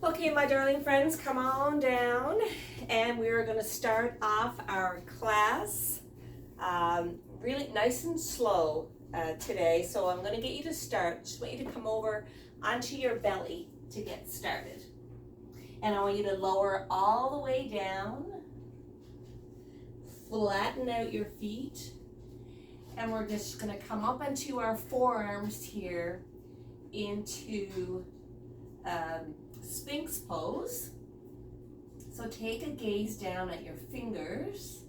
Okay, my darling friends, come on down and we're going to start off our class really nice and slow today. So I'm going to get you to start. Just want you to come over onto your belly to get started. And I want you to lower all the way down, flatten out your feet, and we're just going to come up onto our forearms here into Sphinx pose. So take a gaze down at your fingers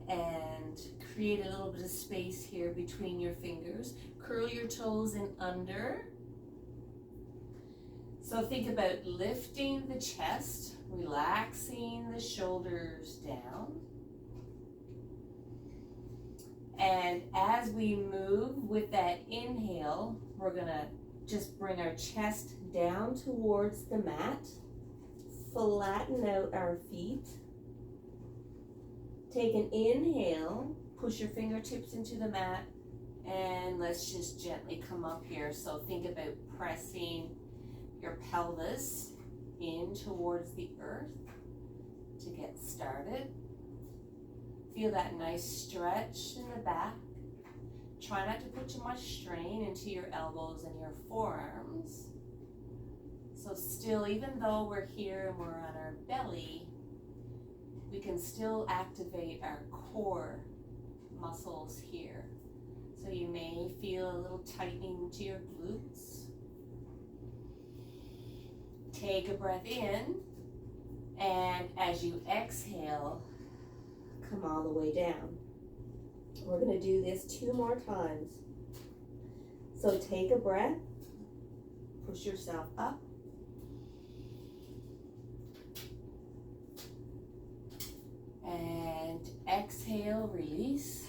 and create a little bit of space here between your fingers. Curl your toes in under. So think about lifting the chest, relaxing the shoulders down. And as we move with that inhale, we're gonna just bring our chest down towards the mat, flatten out our feet. Take an inhale, push your fingertips into the mat, and let's just gently come up here. So think about pressing your pelvis in towards the earth to get started. Feel that nice stretch in the back. Try not to put too much strain into your elbows and your forearms. So still, even though we're here and we're on our belly, we can still activate our core muscles here. So you may feel a little tightening to your glutes. Take a breath in, and as you exhale, come all the way down. We're going to do this 2 more times. So take a breath, push yourself up, and exhale, release.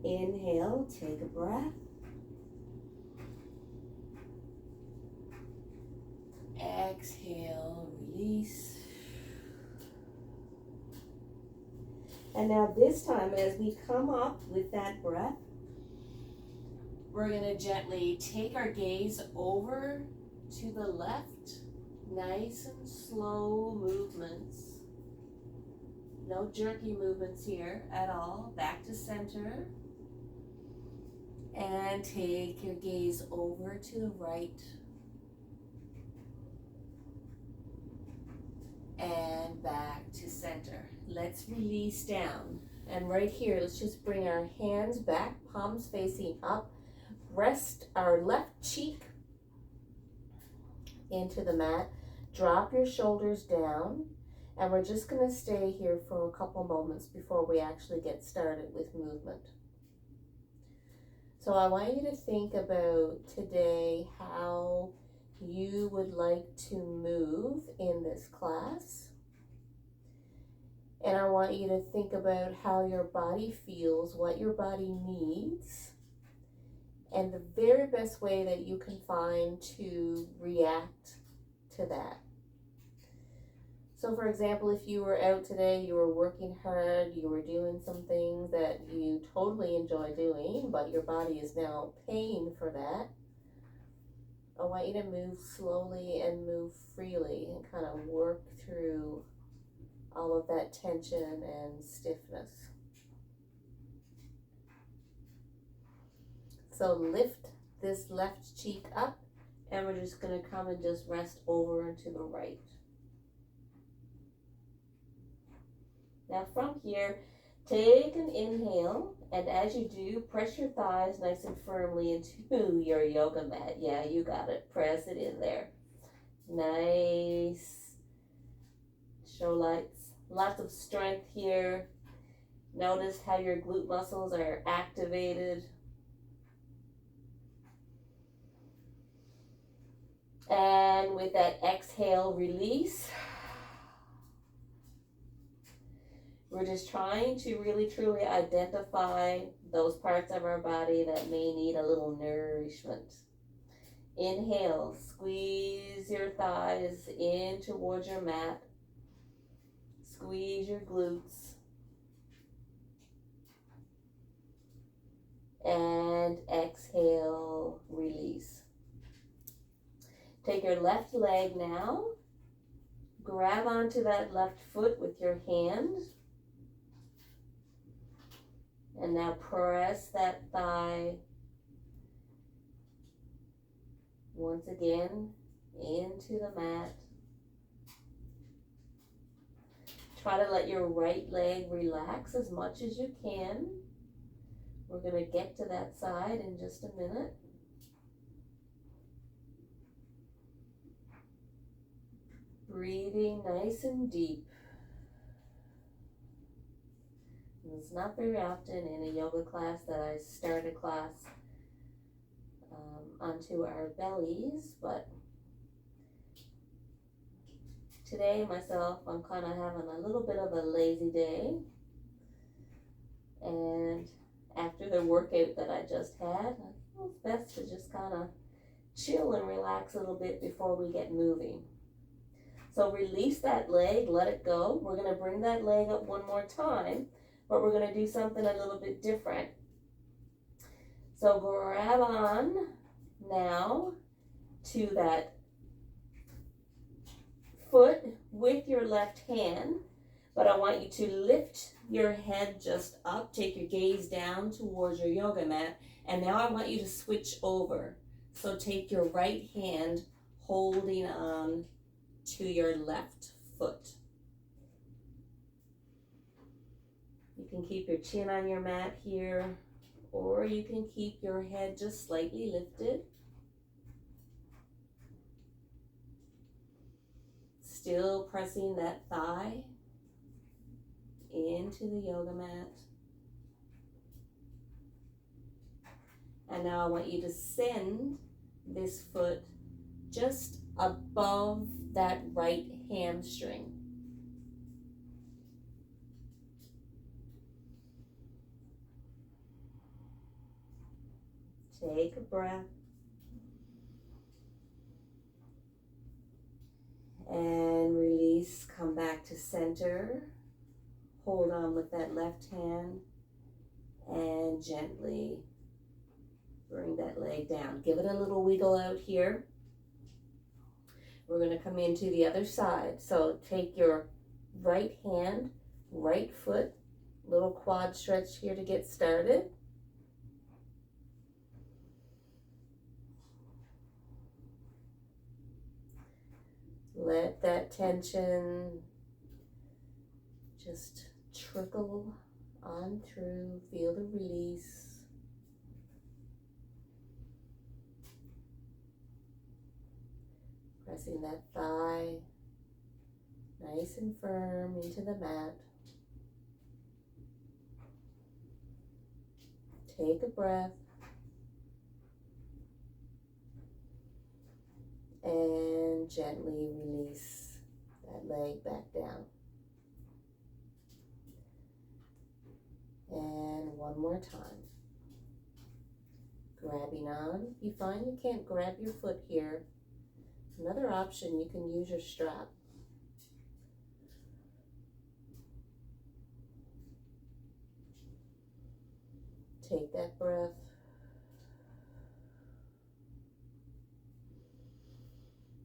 Inhale, take a breath. Exhale, release. And now this time, as we come up with that breath, we're going to gently take our gaze over to the left. Nice and slow movements. No jerky movements here at all. Back to center. And take your gaze over to the right. And back to center. Let's release down. And right here, let's just bring our hands back, palms facing up. Rest our left cheek into the mat. Drop your shoulders down. And we're just going to stay here for a couple moments before we actually get started with movement. So I want you to think about today how you would like to move in this class. And I want you to think about how your body feels, what your body needs, and the very best way that you can find to react to that. So for example, if you were out today, you were working hard, you were doing some things that you totally enjoy doing, but your body is now paying for that, I want you to move slowly and move freely and kind of work through all of that tension and stiffness. So lift this left cheek up, and we're just going to come and just rest over to the right. Now from here, take an inhale, and as you do, press your thighs nice and firmly into your yoga mat. Yeah, you got it. Press it in there. Nice. Show lots of strength here. Notice how your glute muscles are activated. And with that exhale, release. We're just trying to really truly identify those parts of our body that may need a little nourishment. Inhale, squeeze your thighs in towards your mat. Squeeze your glutes. And exhale. your left leg now. Grab onto that left foot with your hand. And now press that thigh once again into the mat. Try to let your right leg relax as much as you can. We're going to get to that side in just a minute. Breathing nice and deep. And it's not very often in a yoga class that I start a class onto our bellies, but today myself, I'm kind of having a little bit of a lazy day. And after the workout that I just had, I feel it's best to just kind of chill and relax a little bit before we get moving. So release that leg, let it go. We're going to bring that leg up one more time, but we're going to do something a little bit different. So grab on now to that foot with your left hand, but I want you to lift your head just up, take your gaze down towards your yoga mat, and now I want you to switch over. So take your right hand holding on to your left foot. You can keep your chin on your mat here, or you can keep your head just slightly lifted. Still pressing that thigh into the yoga mat. And now I want you to send this foot just above that right hamstring. Take a breath. And release, come back to center. Hold on with that left hand and gently bring that leg down. Give it a little wiggle out here. We're going to come into the other side. So take your right hand, right foot, little quad stretch here to get started. Let that tension just trickle on through. Feel the release. Pressing that thigh nice and firm into the mat. Take a breath. And gently release that leg back down. And one more time. Grabbing on. If you find you can't grab your foot here, another option, you can use your strap. Take that breath.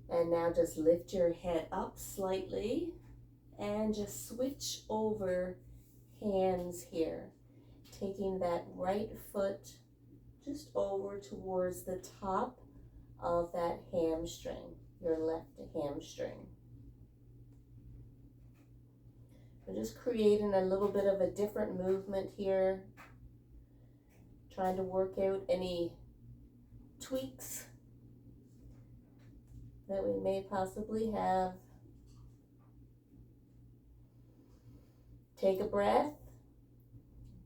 And now just lift your head up slightly and just switch over hands here. Taking that right foot just over towards the top of that hamstring, your left hamstring. We're just creating a little bit of a different movement here. Trying to work out any tweaks that we may possibly have. Take a breath.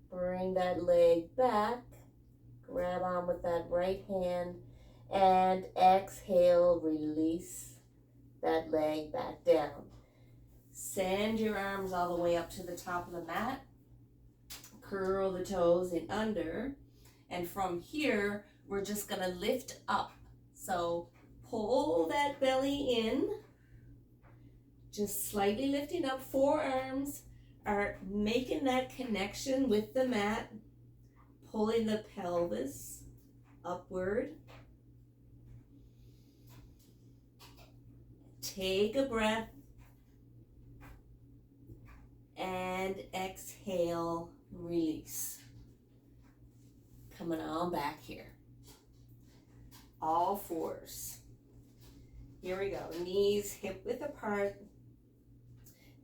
Bring that leg back. Grab on with that right hand. And exhale, release that leg back down. Send your arms all the way up to the top of the mat. Curl the toes in under. And from here, we're just going to lift up. So pull that belly in, just slightly lifting up. Forearms are making that connection with the mat, pulling the pelvis upward. Take a breath and exhale, release. Coming on back here. All fours. Here we go. Knees hip width apart.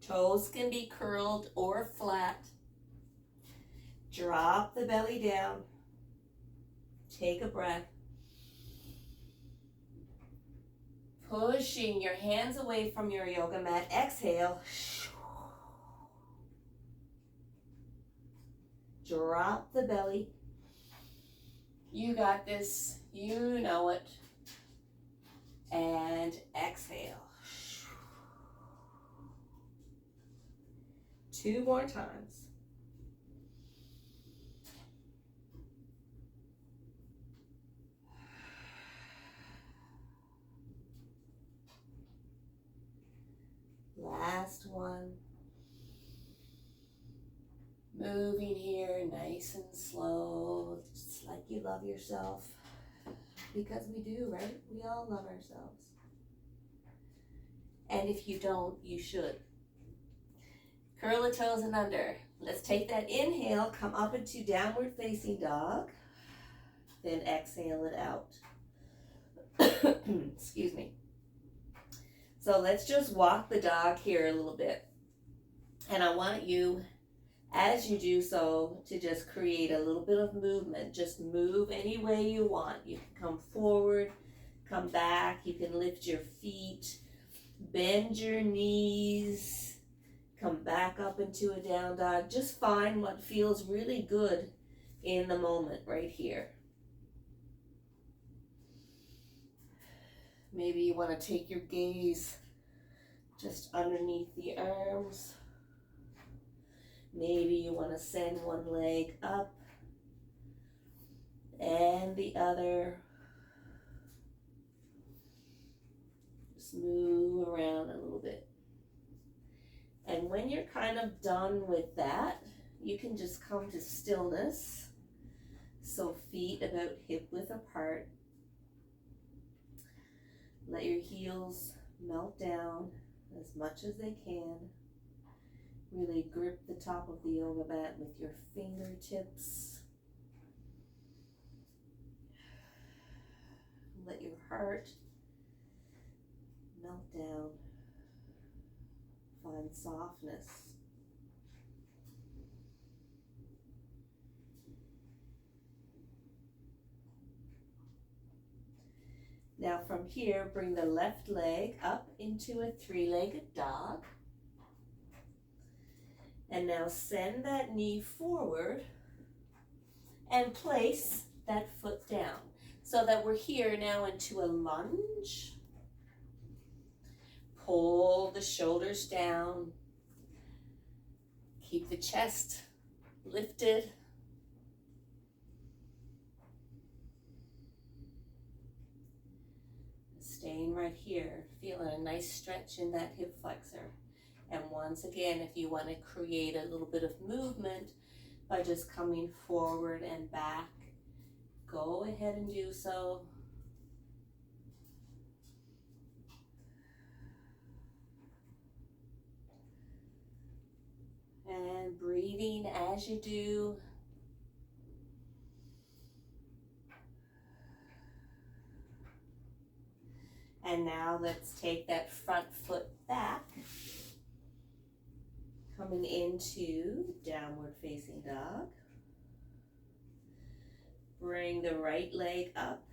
Toes can be curled or flat. Drop the belly down. Take a breath. Pushing your hands away from your yoga mat. Exhale. Drop the belly. You got this. You know it. And exhale. 2 more times. Last one. Moving here nice and slow, just like you love yourself. Because we do, right? We all love ourselves. And if you don't, you should. Curl the toes and under. Let's take that inhale, come up into downward facing dog. Then exhale it out. Excuse me. So let's just walk the dog here a little bit. And I want you, as you do so, to just create a little bit of movement. Just move any way you want. You can come forward, come back. You can lift your feet, bend your knees, come back up into a down dog. Just find what feels really good in the moment right here. Maybe you want to take your gaze just underneath the arms. Maybe you want to send one leg up and the other. Just move around a little bit. And when you're kind of done with that, you can just come to stillness. So feet about hip width apart. Let your heels melt down as much as they can. Really grip the top of the yoga mat with your fingertips. Let your heart melt down. Find softness. Now from here, bring the left leg up into a 3-legged dog. And now send that knee forward and place that foot down. So that we're here now into a lunge. Pull the shoulders down. Keep the chest lifted. Staying right here, feeling a nice stretch in that hip flexor. And once again, if you want to create a little bit of movement by just coming forward and back, go ahead and do so. And breathing as you do. And now let's take that front foot back. Coming into downward facing dog. Bring the right leg up.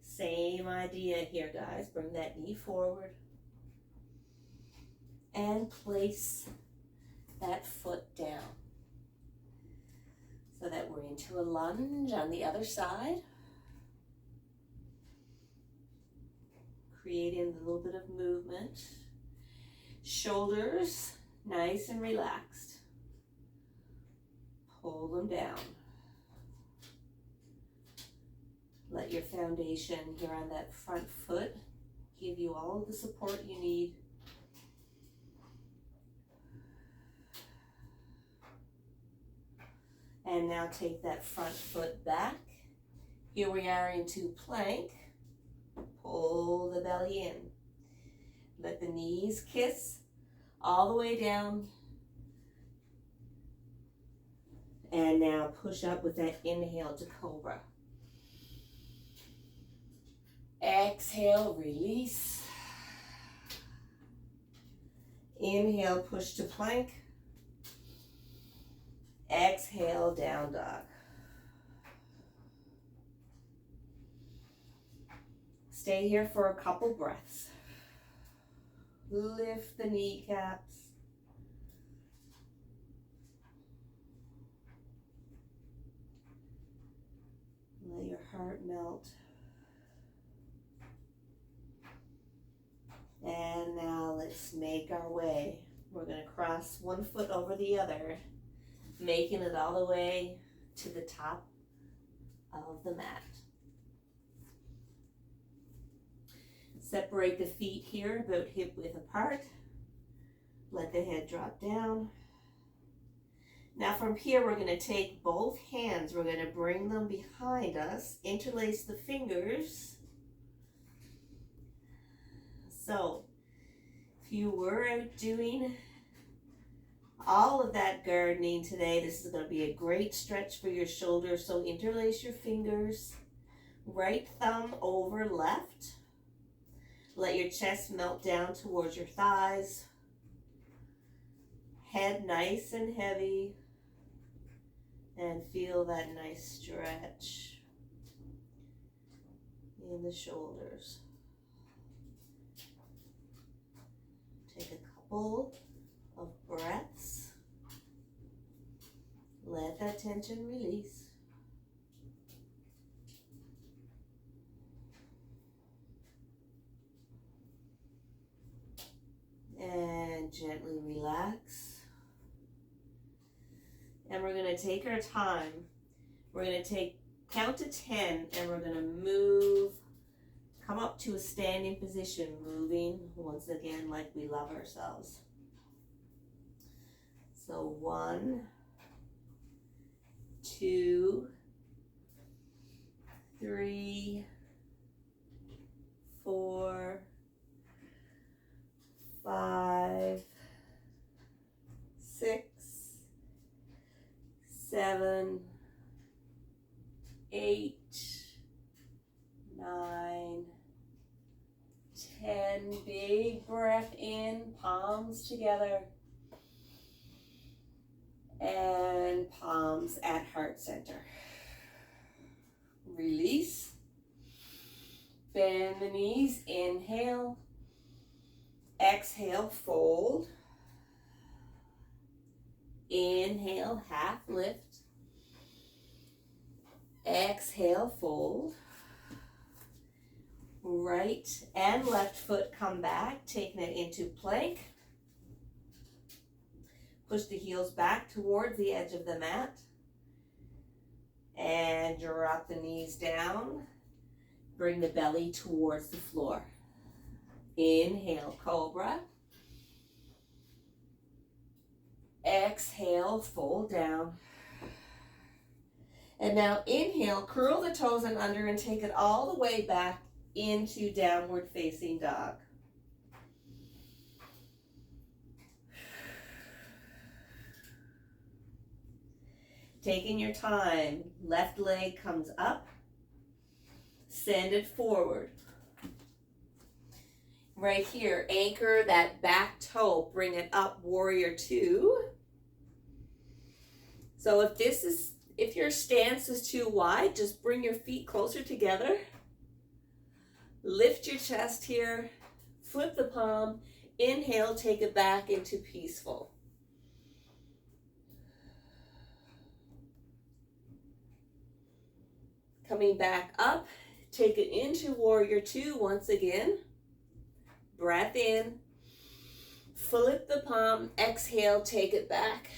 Same idea here, guys. Bring that knee forward. And place that foot down. So that we're into a lunge on the other side. Creating a little bit of movement. Shoulders nice and relaxed. Pull them down. Let your foundation here on that front foot give you all of the support you need. And now take that front foot back. Here we are into plank. Pull the belly in. Let the knees kiss all the way down. And now push up with that inhale to cobra. Exhale, release. Inhale, push to plank. Exhale, down dog. Stay here for a couple breaths. Lift the kneecaps. Let your heart melt. And now let's make our way. We're going to cross one foot over the other, making it all the way to the top of the mat. Separate the feet here about hip width apart. Let the head drop down. Now from here, we're going to take both hands. We're going to bring them behind us, interlace the fingers. So if you were out doing all of that gardening today, this is going to be a great stretch for your shoulders. So interlace your fingers, right thumb over left. Let your chest melt down towards your thighs. Head nice and heavy. And feel that nice stretch in the shoulders. Take a couple of breaths. Let that tension release. And gently relax. And we're going to take our time. We're going to count to 10, and we're going to move, come up to a standing position, moving once again like we love ourselves. So 1, 2, 3, 4, 5, 6, 7, 8, 9, 10. Big breath in, palms together. And palms at heart center. Release. Bend the knees, inhale. Exhale, fold. Inhale, half lift. Exhale, fold. Right and left foot come back, taking it into plank. Push the heels back towards the edge of the mat. And drop the knees down. Bring the belly towards the floor. Inhale, cobra. Exhale, fold down. And now inhale, curl the toes and under and take it all the way back into downward facing dog. Taking your time, left leg comes up, send it forward. Right here, anchor that back toe, bring it up, warrior 2. So if your stance is too wide, just bring your feet closer together. Lift your chest here, flip the palm, inhale, take it back into peaceful. Coming back up, take it into warrior 2 once again. Breath in, flip the palm, exhale, take it back.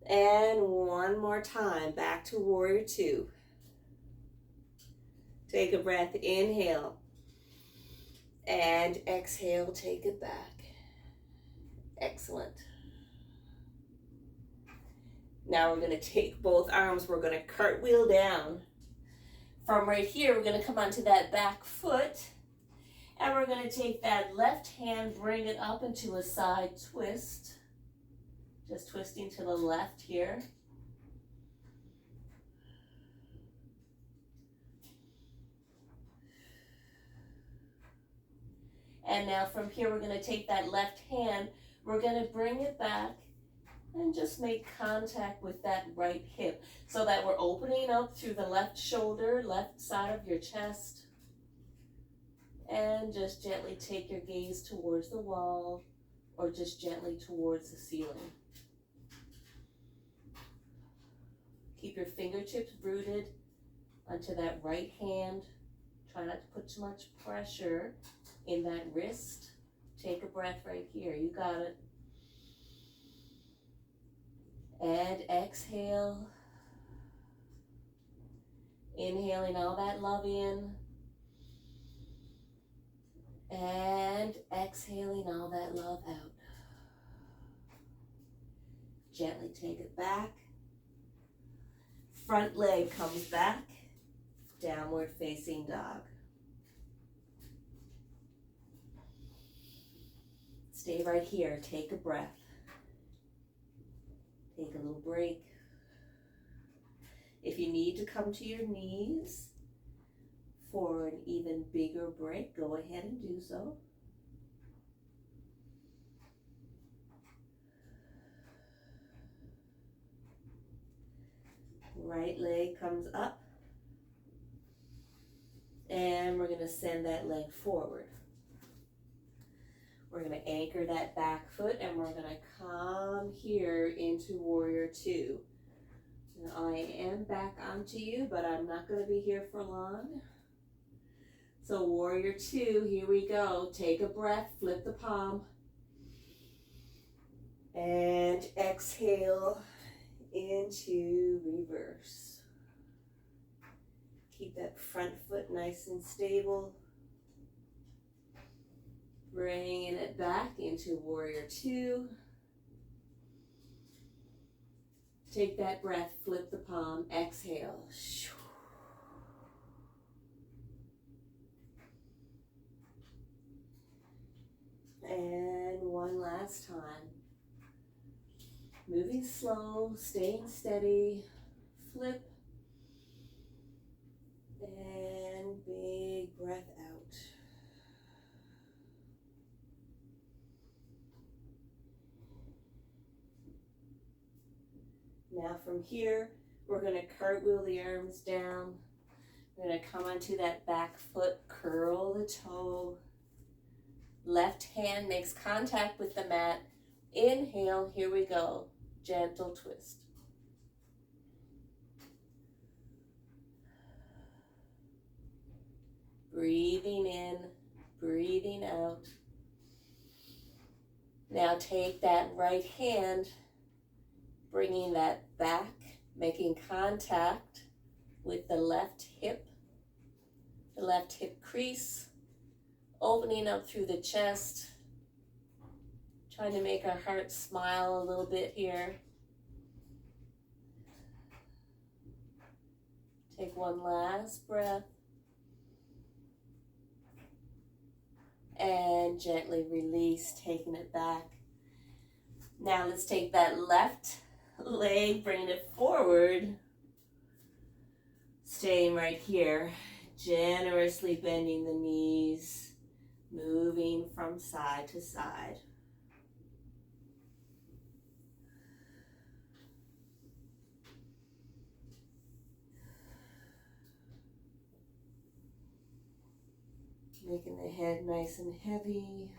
And one more time, back to warrior 2. Take a breath, inhale, and exhale, take it back. Excellent. Now we're going to take both arms, we're going to cartwheel down From right here, we're gonna come onto that back foot, and we're gonna take that left hand, bring it up into a side twist. Just twisting to the left here. And now from here, we're gonna take that left hand, we're gonna bring it back and just make contact with that right hip so that we're opening up through the left shoulder, left side of your chest. And just gently take your gaze towards the wall or just gently towards the ceiling. Keep your fingertips rooted onto that right hand. Try not to put too much pressure in that wrist. Take a breath right here. You got it. And exhale. Inhaling all that love in. And exhaling all that love out. Gently take it back. Front leg comes back. Downward facing dog. Stay right here. Take a breath. Take a little break. If you need to come to your knees for an even bigger break, go ahead and do so. Right leg comes up. And we're going to send that leg forward. We're going to anchor that back foot and we're going to come here into Warrior Two. Now, I am back onto you, but I'm not going to be here for long. So Warrior Two, here we go. Take a breath, flip the palm. And exhale into reverse. Keep that front foot nice and stable. Bringing it back into Warrior Two. Take that breath, flip the palm, exhale. And one last time. Moving slow, staying steady, flip. And big breath out. Now from here, we're going to cartwheel the arms down. We're going to come onto that back foot, curl the toe. Left hand makes contact with the mat. Inhale, here we go. Gentle twist. Breathing in, breathing out. Now take that right hand, bringing that back, making contact with the left hip crease, opening up through the chest, trying to make our heart smile a little bit here. Take one last breath. And gently release, taking it back. Now let's take that left leg, bringing it forward. Staying right here, generously bending the knees, moving from side to side. Making the head nice and heavy.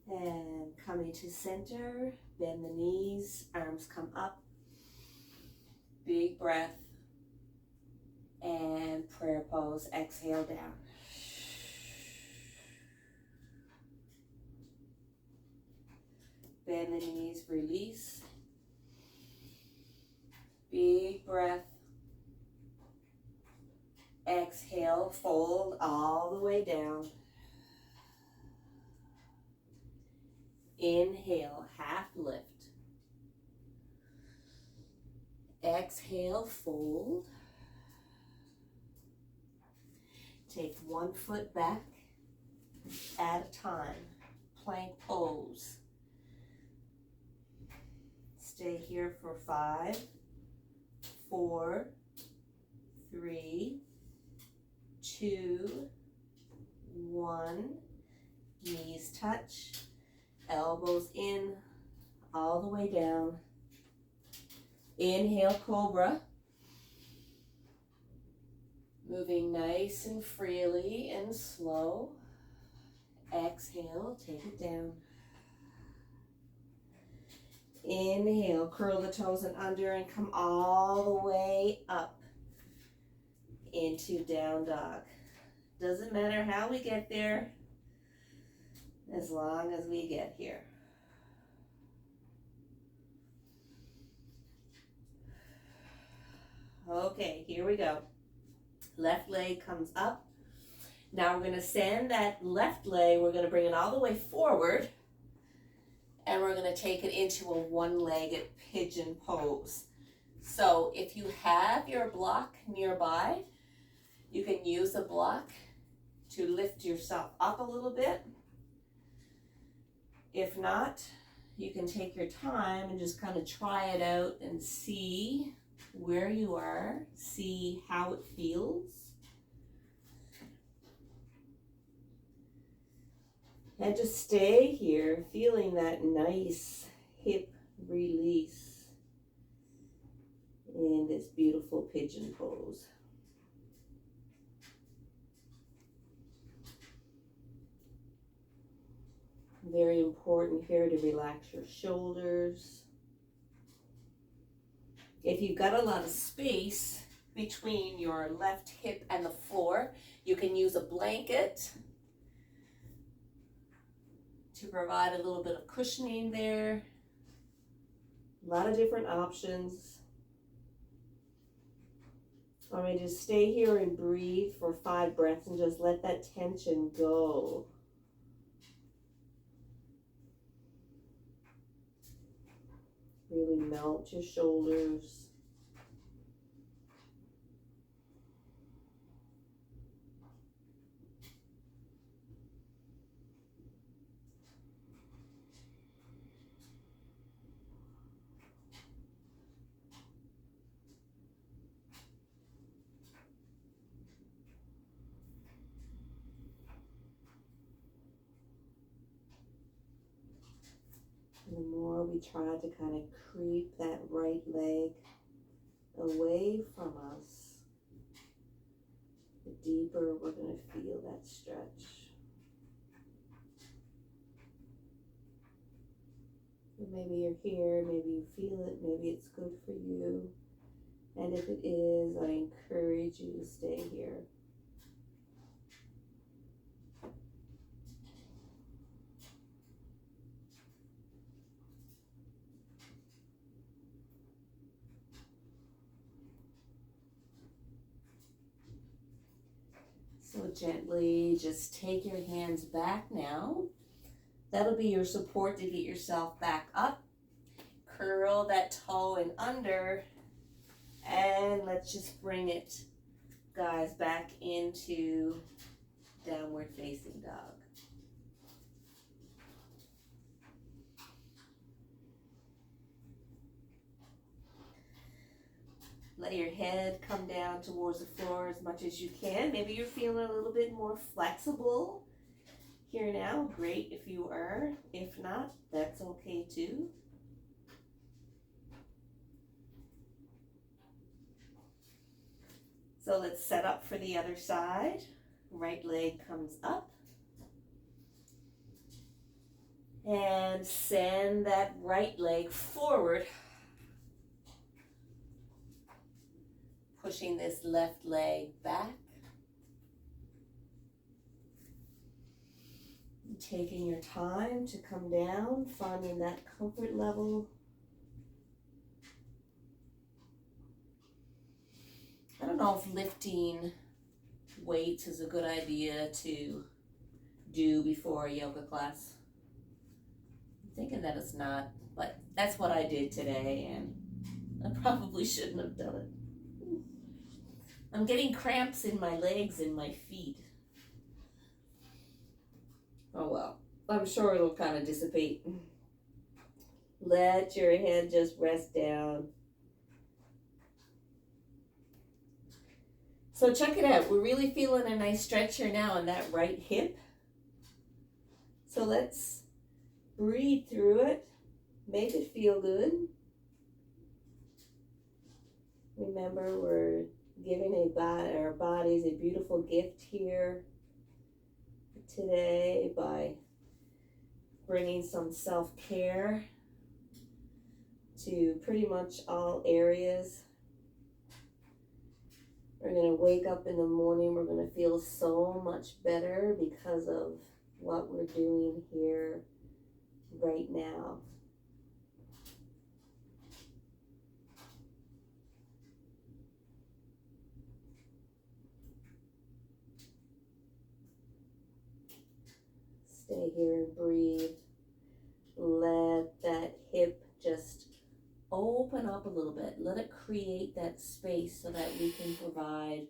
And coming to center, bend the knees, arms come up. Big breath. And prayer pose, exhale down. Bend the knees, release. Big breath. Exhale, fold all the way down. Inhale, half lift. Exhale, fold. Take one foot back at a time. Plank pose. Stay here for 5, 4, 3, 2, 1. Knees touch, elbows in, all the way down. Inhale, cobra. Moving nice and freely and slow. Exhale, take it down. Inhale, curl the toes and under and come all the way up into down dog. Doesn't matter how we get there, as long as we get here. Okay, here we go. Left leg comes up. Now we're going to send that left leg, we're going to bring it all the way forward, and we're going to take it into a one-legged pigeon pose. So if you have your block nearby, you can use a block to lift yourself up a little bit. If not, you can take your time and just kind of try it out and see where you are, see how it feels. And just stay here, feeling that nice hip release in this beautiful pigeon pose. Very important here to relax your shoulders. If you've got a lot of space between your left hip and the floor, you can use a blanket to provide a little bit of cushioning there. A lot of different options. Or maybe just stay here and breathe for 5 breaths and just let that tension go. Really melt your shoulders. And the more we try to kind of creep that right leg away from us, the deeper we're going to feel that stretch. And maybe you're here, maybe you feel it, maybe it's good for you. And if it is, I encourage you to stay here. So gently just take your hands back now. That'll be your support to get yourself back up. Curl that toe and under. And let's just bring it, guys, back into downward facing dog. Let your head come down towards the floor as much as you can. Maybe you're feeling a little bit more flexible here now. Great if you are. If not, that's okay too. So let's set up for the other side. Right leg comes up. And send that right leg forward. Pushing this left leg back. Taking your time to come down, finding that comfort level. I don't know if lifting weights is a good idea to do before a yoga class. thinking that it's not, but that's what I did today, and I probably shouldn't have done it. I'm getting cramps in my legs and my feet. Oh well, I'm sure it'll kind of dissipate. Let your head just rest down. So check it out. We're really feeling a nice stretch here now in that right hip. So let's breathe through it. Make it feel good. Remember, we're giving our bodies a beautiful gift here today by bringing some self-care to pretty much all areas. We're going to wake up in the morning, we're going to feel so much better because of what we're doing here right now. Stay here and breathe. Let that hip just open up a little bit. Let it create that space so that we can provide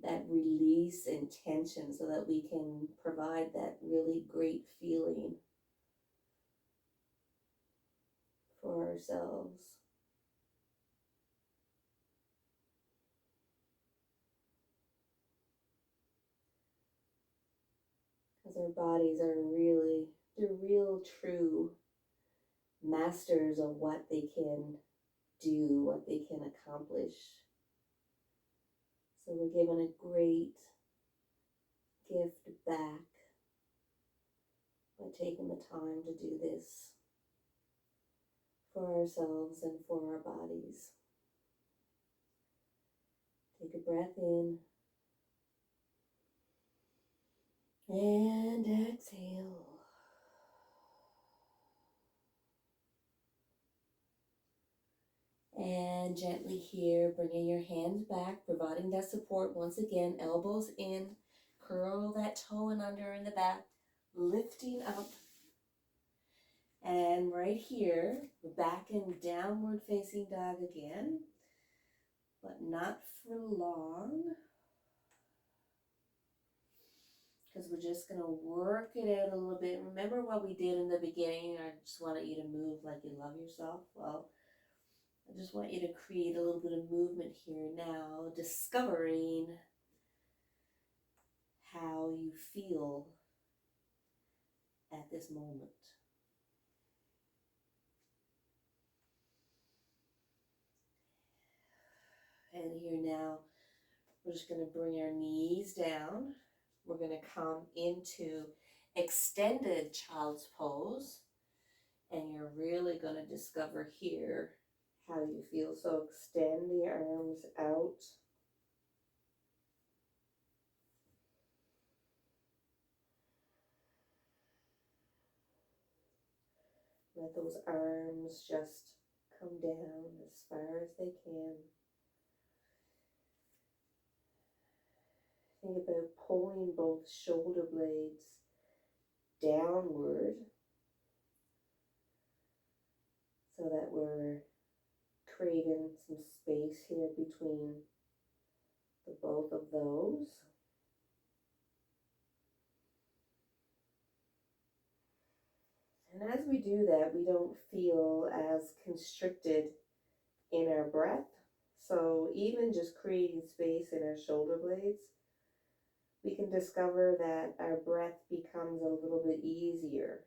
that release and tension, so that we can provide that really great feeling for ourselves. Because our bodies are really the real true masters of what they can do, what they can accomplish. So we're given a great gift back by taking the time to do this for ourselves and for our bodies. Take a breath in and exhale. And gently here, bringing your hands back, providing that support. Once again, elbows in, curl that toe and under in the back, lifting up. And right here, back in downward facing dog again, but not for long, because we're just going to work it out a little bit. Remember what we did in the beginning? I just wanted you to move like you love yourself. Well, I just want you to create a little bit of movement here now, discovering how you feel at this moment. And here now, we're just going to bring our knees down. We're going to come into extended child's pose. And you're really going to discover here how you feel. So extend the arms out. Let those arms just come down as far as they can. Think about pulling both shoulder blades downward so that we're creating some space here between the both of those. And as we do that, we don't feel as constricted in our breath. So even just creating space in our shoulder blades, we can discover that our breath becomes a little bit easier.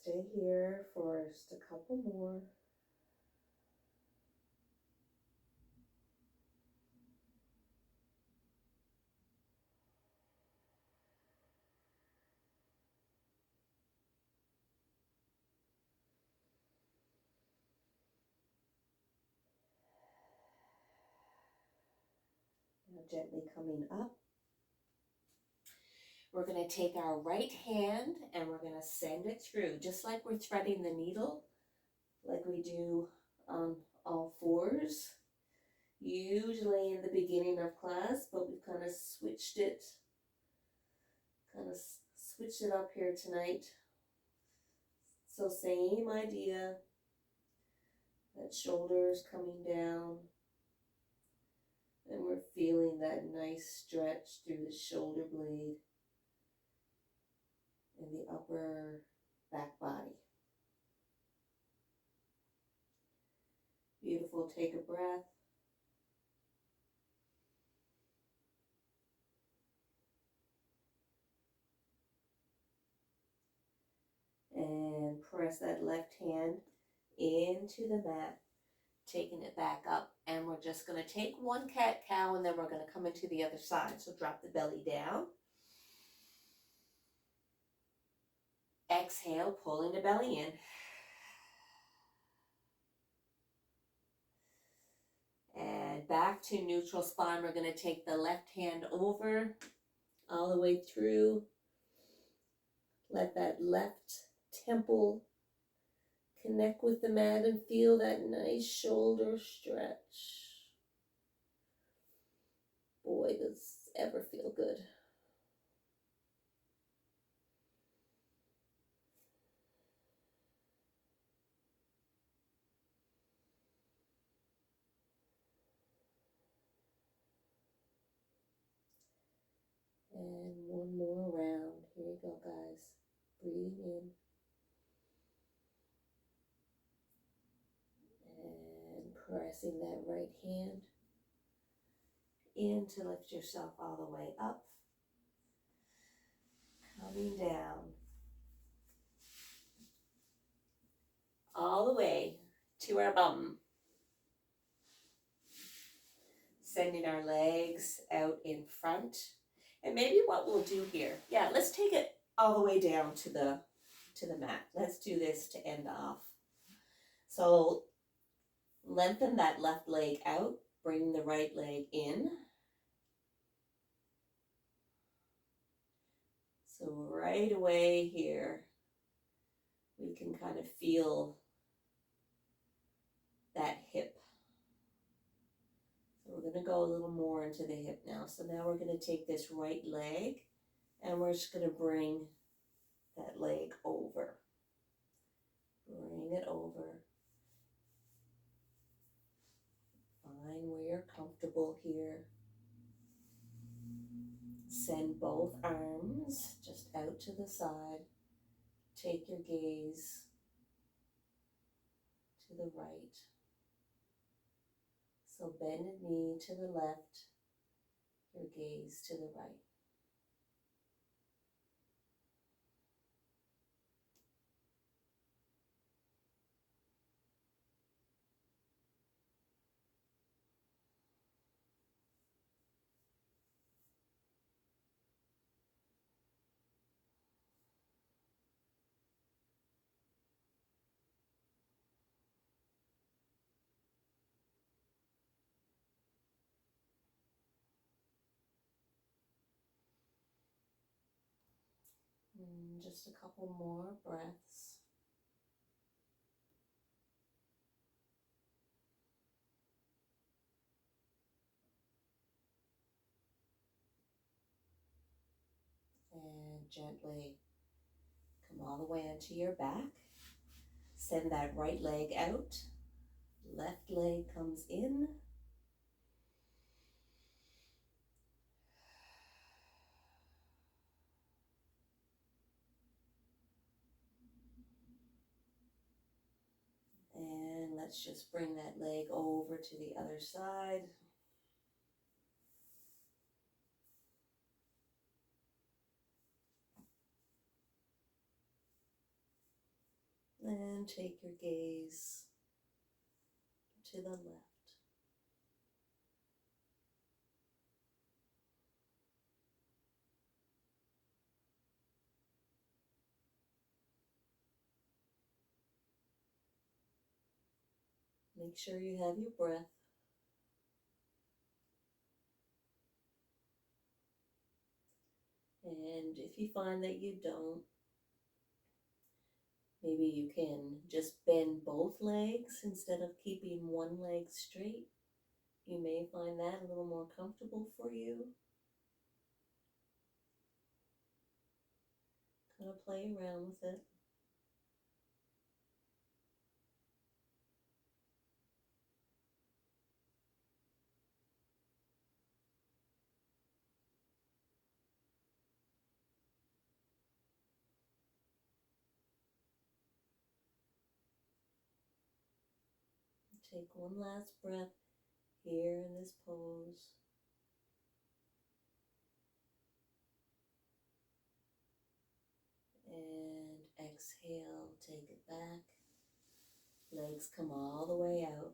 Stay here for just a couple more. Now gently coming up. We're going to take our right hand and we're going to send it through, just like we're threading the needle, like we do on all fours, usually in the beginning of class, but we've kind of switched it up here tonight. So same idea, that shoulders coming down, and we're feeling that nice stretch through the shoulder blade and the upper back body. Beautiful. Take a breath. And press that left hand into the mat, taking it back up. And we're just going to take one cat-cow, and then we're going to come into the other side. So drop the belly down. Exhale, pulling the belly in. And back to neutral spine. We're going to take the left hand over all the way through. Let that left temple connect with the mat and feel that nice shoulder stretch. Boy, does this ever feel good. And one more round. Here you go, guys. Breathing in. And pressing that right hand in to lift yourself all the way up. Coming down. All the way to our bum. Sending our legs out in front. And maybe what we'll do here, let's take it all the way down to the mat. Let's do this to end off. So lengthen that left leg out, bring the right leg in. So right away here, we can kind of feel that hip. So we're going to go a little more into the hip now. So now we're going to take this right leg and we're just going to bring that leg over. Bring it over. Find where you're comfortable here. Send both arms just out to the side. Take your gaze to the right. So bended knee to the left, your gaze to the right. And just a couple more breaths. And gently come all the way onto your back. Send that right leg out. Left leg comes in. And let's just bring that leg over to the other side. And take your gaze to the left. Make sure you have your breath. And if you find that you don't, maybe you can just bend both legs instead of keeping one leg straight. You may find that a little more comfortable for you. Kind of play around with it. Take one last breath here in this pose. And exhale, take it back. Legs come all the way out.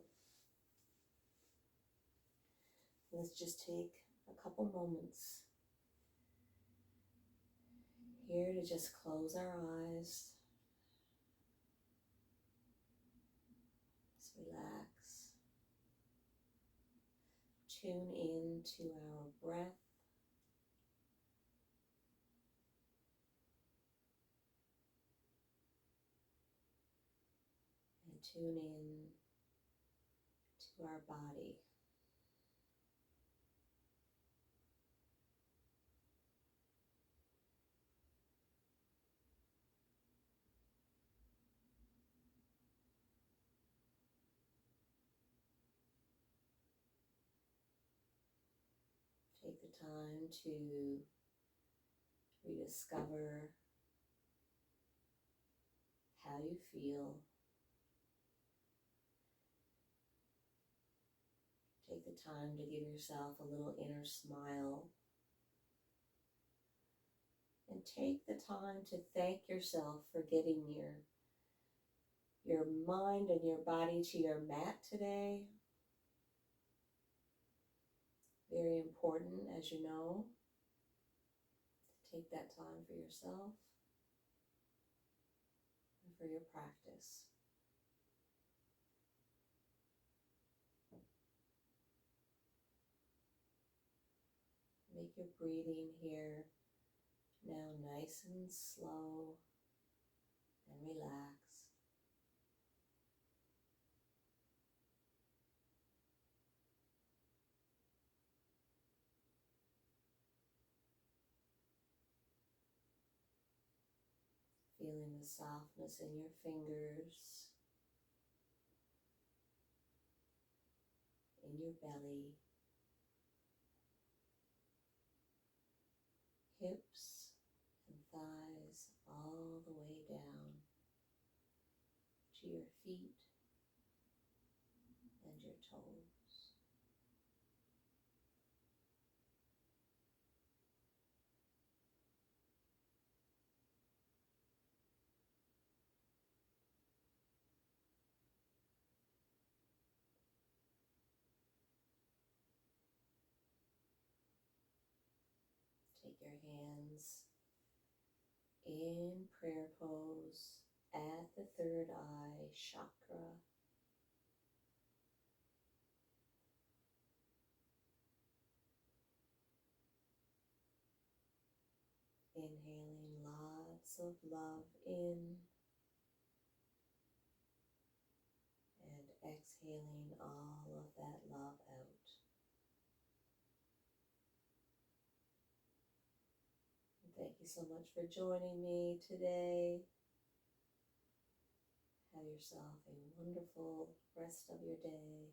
Let's just take a couple moments here to just close our eyes. Just relax. Tune in to our breath. And tune in to our body. Take the time to rediscover how you feel. Take the time to give yourself a little inner smile. And take the time to thank yourself for getting your mind and your body to your mat today. Very important, as you know, to take that time for yourself and for your practice. Make your breathing here now nice and slow and relaxed. Feeling the softness in your fingers, in your belly, hips and thighs all the way down to your feet and your toes. Take your hands in prayer pose at the third eye chakra. Inhaling lots of love in and exhaling all of that love out. And thank you so much for joining me today. Have yourself a wonderful rest of your day,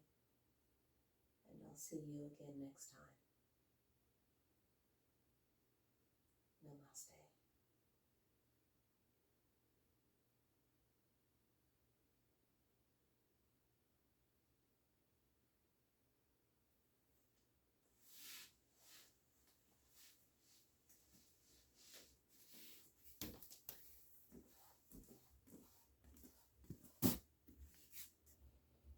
and I'll see you again next time.